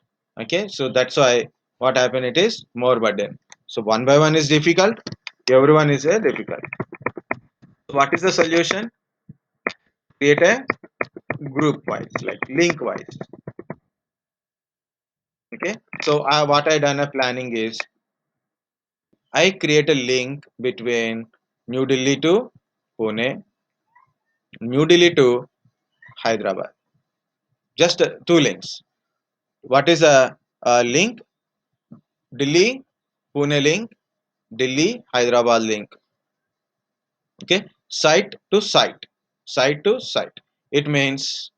Okay, so that's why what happened, it is more burden. So one by one is difficult, everyone is a difficult. What is the solution? Create a group wise, like link wise. Okay, so what I done a planning is I create a link between New Delhi to Pune, New Delhi to Hyderabad, just two links. What is a link? Delhi Pune link, Delhi Hyderabad link. Okay, site to site, site to site. It means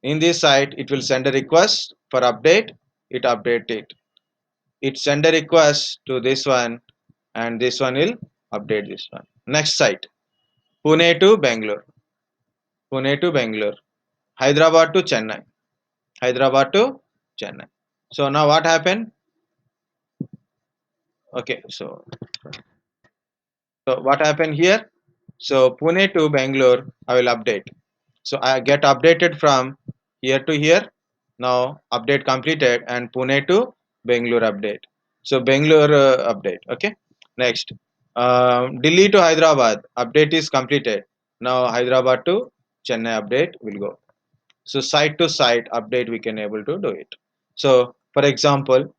in this site it will send a request for update, it update it. It send a request to this one, and this one will update this one. Next site, Pune to Bangalore, Pune to Bangalore, Hyderabad to Chennai, Hyderabad to Chennai. So now what happened? Okay, so what happened here? So Pune to Bangalore I will update. So I get updated from here to here. Now update completed, and Pune to Bangalore update. So Bangalore update. Okay, next, Delhi to Hyderabad update is completed. Now Hyderabad to Chennai update will go. So site to site update we can able to do it. So for example,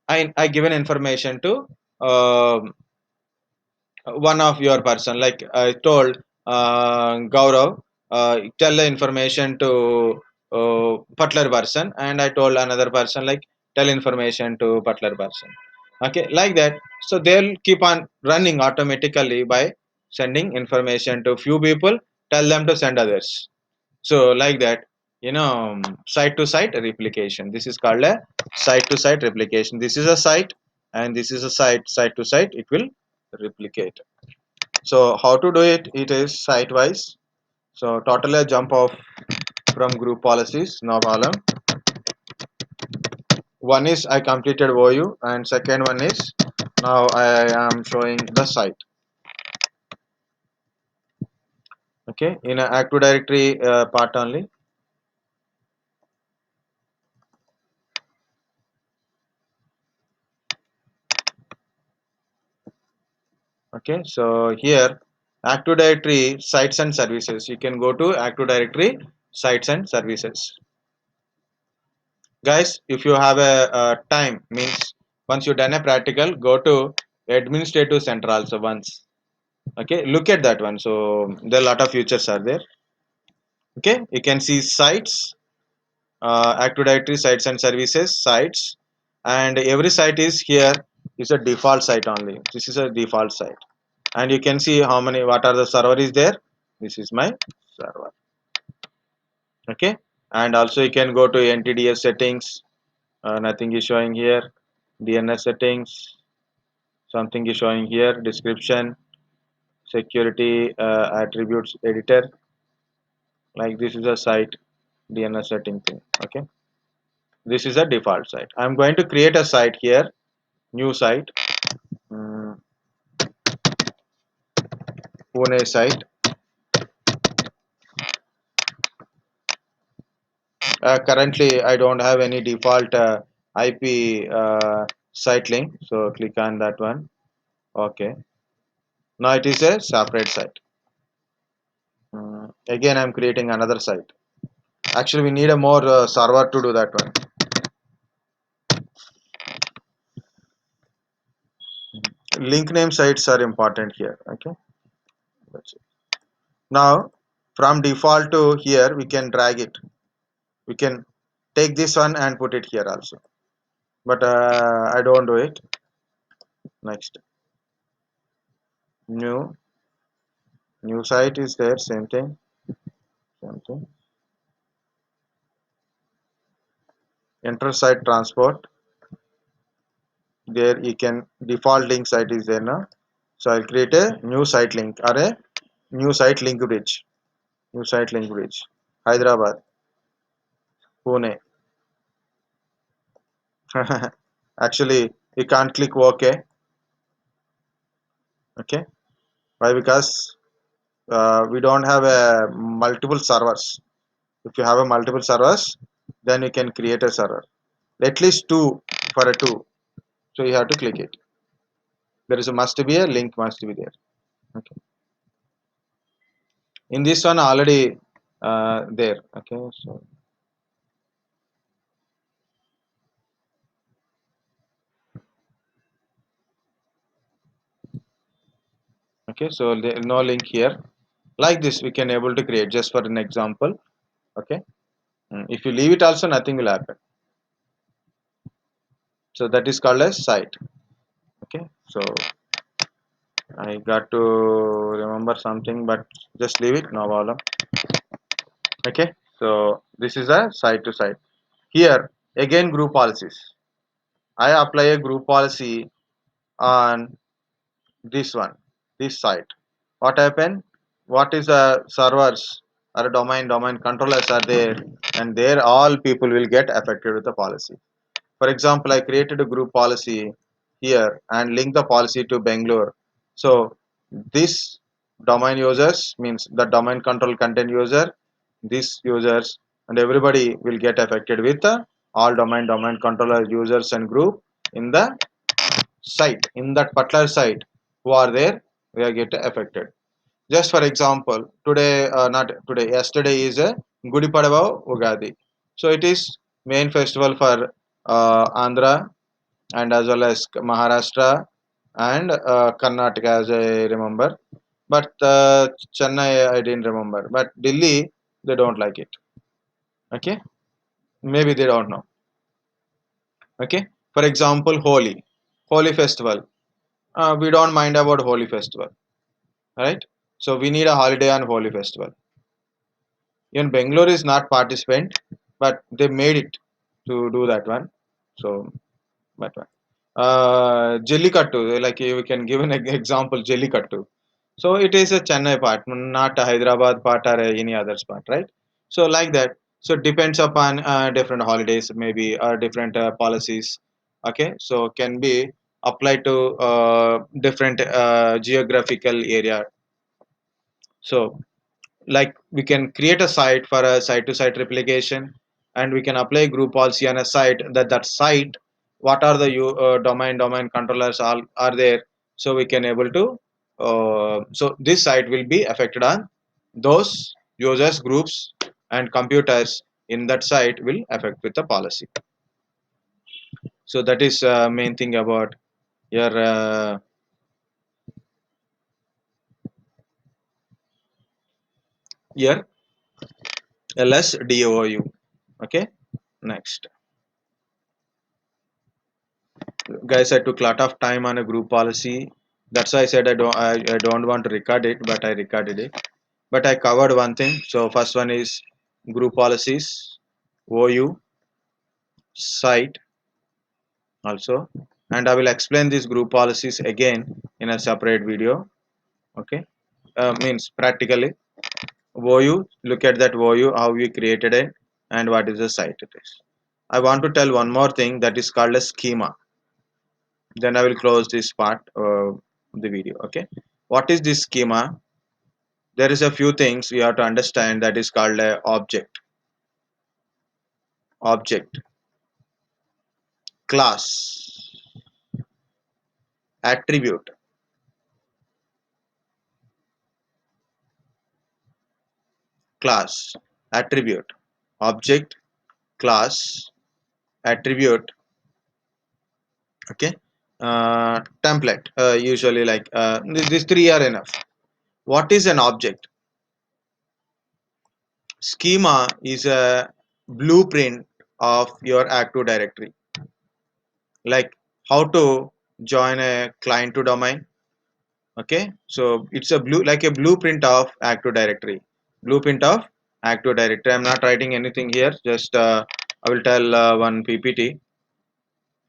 I given information to um, one of your person, like I told Gaurav, tell the information to particular person, and I told another person like tell information to particular person. Okay, like that. So they'll keep on running automatically by sending information to few people, tell them to send others. So like that, site to site replication, this is called a site to site replication. This is a site, and this is a site to site it will replicate. So how to do it? It is site wise. So totally jump off from group policies, no problem. One is I completed OU, and second one is now I am showing the site. Okay, in a Active Directory part only. Okay, so here Active Directory sites and services. You can go to Active Directory sites and services. Guys, if you have a time, means once you done a practical, go to Administrative Center also once. Okay, look at that one. So there are a lot of features are there. Okay, you can see sites, Active Directory sites and services sites, and every site is here is a default site only. This is a default site, and you can see how many, what are the server is there. This is my server. Okay, and also you can go to NTDS settings. Nothing is showing here. DNS settings, something is showing here. Description, security attributes editor. Like this is a site DNS setting thing. Okay, this is a default site. I'm going to create a site here, new site, mm, Pune site. Currently I don't have any default IP site link, so click on that one. Okay, now it is a separate site. Again I'm creating another site. Actually we need a more server to do that one. Link name sites are important here. Okay, that's it. Now from default to here we can drag it, we can take this one and put it here also, but I don't do it. Next, new, New site is there, same thing, same thing. Enter site transport. There you can default link site is there now. So I'll create a new site link or a new site link bridge. New site link bridge. Hyderabad, Pune. Actually, you can't click OK. Okay. Why? Because we don't have a multiple servers. If you have a multiple servers, then you can create a server. At least two for a two. So you have to click it. There is a must be a link must be there. Okay. In this one already there. Okay. So okay. So there no link here. Like this, we can able to create just for an example. Okay. If you leave it also, nothing will happen. So that is called as site. Okay. So I got to remember something, but just leave it. No problem. Okay. So this is a site to site. Here again group policies. I apply a group policy on this one, this site. What happened? What is the servers or domain controllers are there, and there all people will get affected with the policy. For example, I created a group policy here and link the policy to Bangalore. So this domain users means the domain control content user, these users and everybody will get affected with the all domain controller users and group in the site, in that particular site who are there, they are get affected. Just for example, today not today, yesterday is a Gudi Padava Ugadi. So it is main festival for Andhra and as well as Maharashtra and Karnataka as I remember. But Chennai I didn't remember. But Delhi they don't like it. Okay, maybe they don't know. Okay, for example, Holi festival. We don't mind about Holi festival, right? So we need a holiday on Holi festival. Even Bangalore is not participant, but they made it to do that one. So that one. Jellikattu, like you can give an example, Jellikattu. So it is a Chennai part, not a Hyderabad part or any others part, right? So like that. So depends upon different holidays, maybe different policies. Okay, so can be applied to different geographical area. So like we can create a site for a site to site replication, and we can apply group policy on a site that site what are the domain controllers are there, so we can able to so this site will be affected on those users groups and computers in that site will affect with the policy. So that is main thing about your your LSDOU. Okay, next. Guys, I took a lot of time on a group policy. That's why I said I don't want to record it, but I recorded it. But I covered one thing. So first one is group policies, OU, site also, and I will explain these group policies again in a separate video. Okay, means practically OU. Look at that OU, how we created it, and what is the site it is. I want to tell one more thing that is called a schema. Then I will close this part of the video. Okay, what is this schema? There is a few things we have to understand that is called a object, class, attribute, class, attribute, object, class, attribute. Okay, template. Usually like these three are enough. What is an object? Schema is a blueprint of your Active Directory, like how to join a client to domain, Okay, so it's a blue like a blueprint of Active Directory. Blueprint of Active Directory. I'm not writing anything here. Just I will tell one PPT.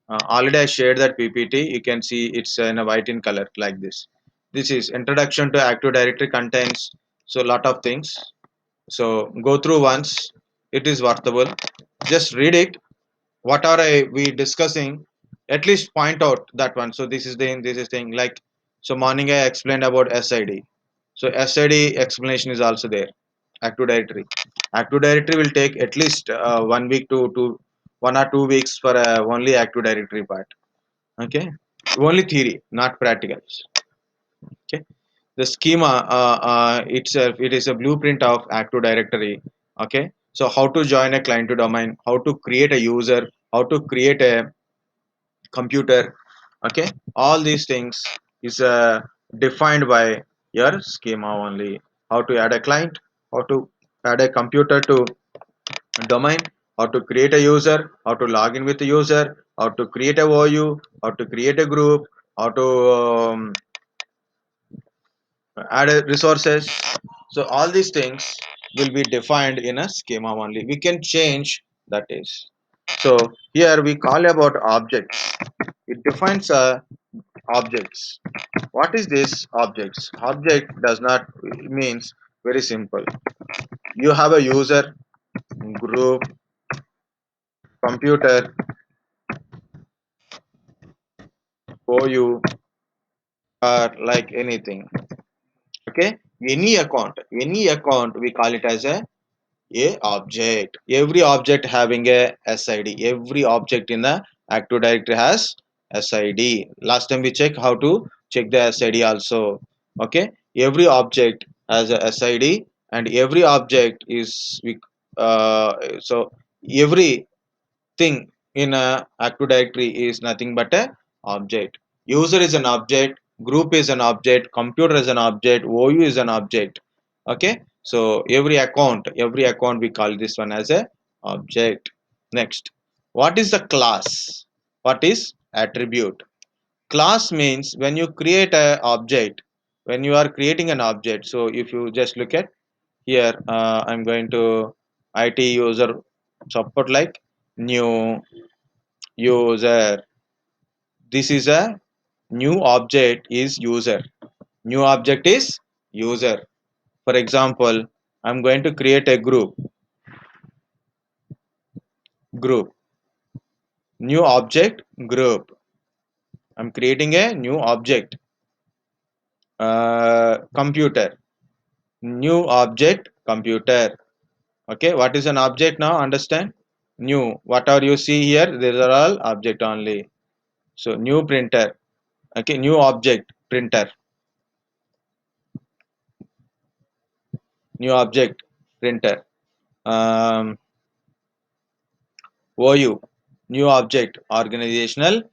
Already I shared that PPT. You can see it's in a white in color like this. This is introduction to Active Directory contains so lot of things. So go through once. It is worthwhile. Just read it. What are we discussing? At least point out that one. So this is the this is thing like so morning I explained about SID. So SID explanation is also there. Active Directory. Active Directory will take at least 1 week to 1 or 2 weeks for only Active Directory part. Okay, only theory, not practicals. Okay, the schema itself, it is a blueprint of Active Directory. Okay, so how to join a client to domain, how to create a user, how to create a computer. Okay, all these things is defined by your schema only. How to add a client, how to add a computer to domain, how to create a user, how to log in with the user, how to create a OU, how to create a group, how to add resources. So all these things will be defined in a schema only. We can change that is. So here we call about objects. It defines objects. What is this objects? Object does not means very simple. You have a user, group, computer, OU, or like anything. Okay, any account we call it as a object. Every object having a SID. Every object in the Active Directory has SID. Last time we check how to check the SID also. Okay, every object has a SID, and every object is so every thing in a Active Directory is nothing but a object. User is an object, group is an object, computer is an object, OU is an object. Okay, so every account we call this one as a object. Next, what is the class? What is attribute? Class means when you create a object, when you are creating an object. So if you just look at here, I'm going to IT user support like new user. This is a new object is user. New object is user. For example, I'm going to create a group, new object group. I'm creating a new object, computer, new object computer. Okay, what is an object now? Understand? New. Whatever you see here, these are all object only. So new printer. Okay, new object printer, new object printer. Um, OU, new object, organizational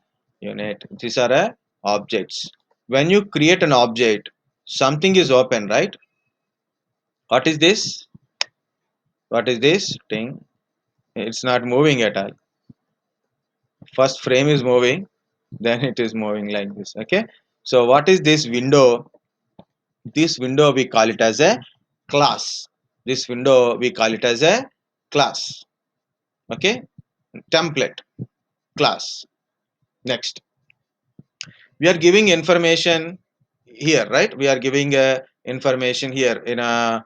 unit. These are objects. When you create an object, something is open, right? What is this? What is this thing? It's not moving at all. First frame is moving, then it is moving like this. Okay. So what is this window? This window we call it as a class. This window we call it as a class. Okay. Template class. Next, we are giving information here, right? We are giving information here in a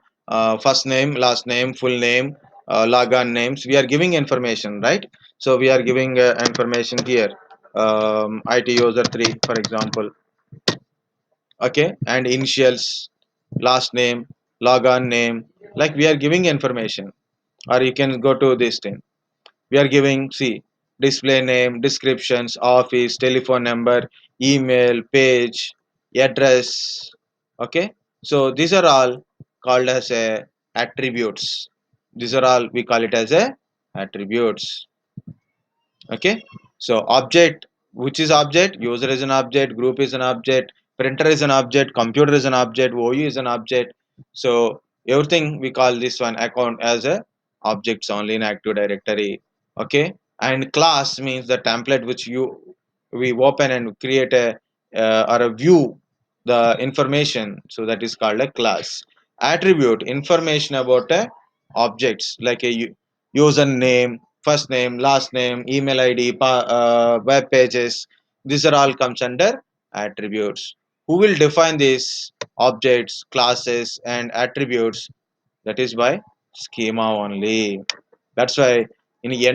first name, last name, full name, logon names. We are giving information, right? So we are giving information here, IT user 3 for example. Okay, and initials, last name, logon name, like we are giving information. Or you can go to this thing. We are giving, see, display name, descriptions, office, telephone number, email, page, address. Okay, so these are all called as a attributes. These are all we call it as a attributes. Okay, so object, which is object? User is an object, group is an object, printer is an object, computer is an object, OU is an object. So everything we call this one account as a objects only in Active Directory. Okay, and class means the template which you we open and create a or a view the information, so that is called a class. Attribute, information about a objects like a username, first name, last name, email id, web pages. These are all comes under attributes. Who will define these objects, classes and attributes? That is by schema only. That's why in the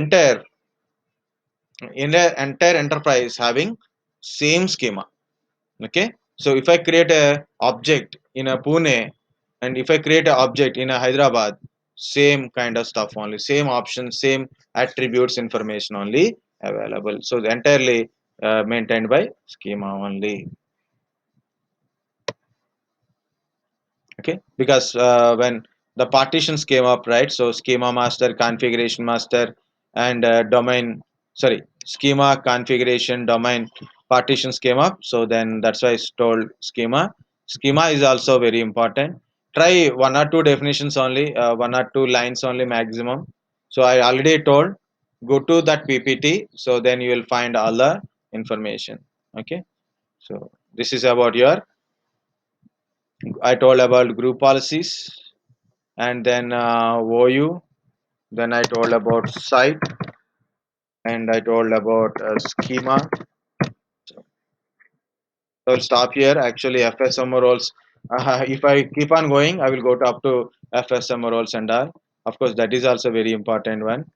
entire enterprise having same schema. Okay, so if I create a object in a Pune, and if I create an object in a Hyderabad, same kind of stuff only, same options, same attributes, information only available. So the entirely maintained by schema only. Okay, because when the partitions came up, right, so schema master, configuration master, and domain, sorry, schema, configuration, domain, partitions came up, so then that's why I told schema. Schema is also very important. Try one or two definitions only, one or two lines only maximum. So I already told, go to that ppt, so then you will find all the information. Okay, so this is about your, I told about group policies, and then OU. Then I told about site, and I told about schema. So I'll stop here. Actually, FSM roles. If I keep on going, I will go to up to FSM roles and all. Of course, that is also very important one.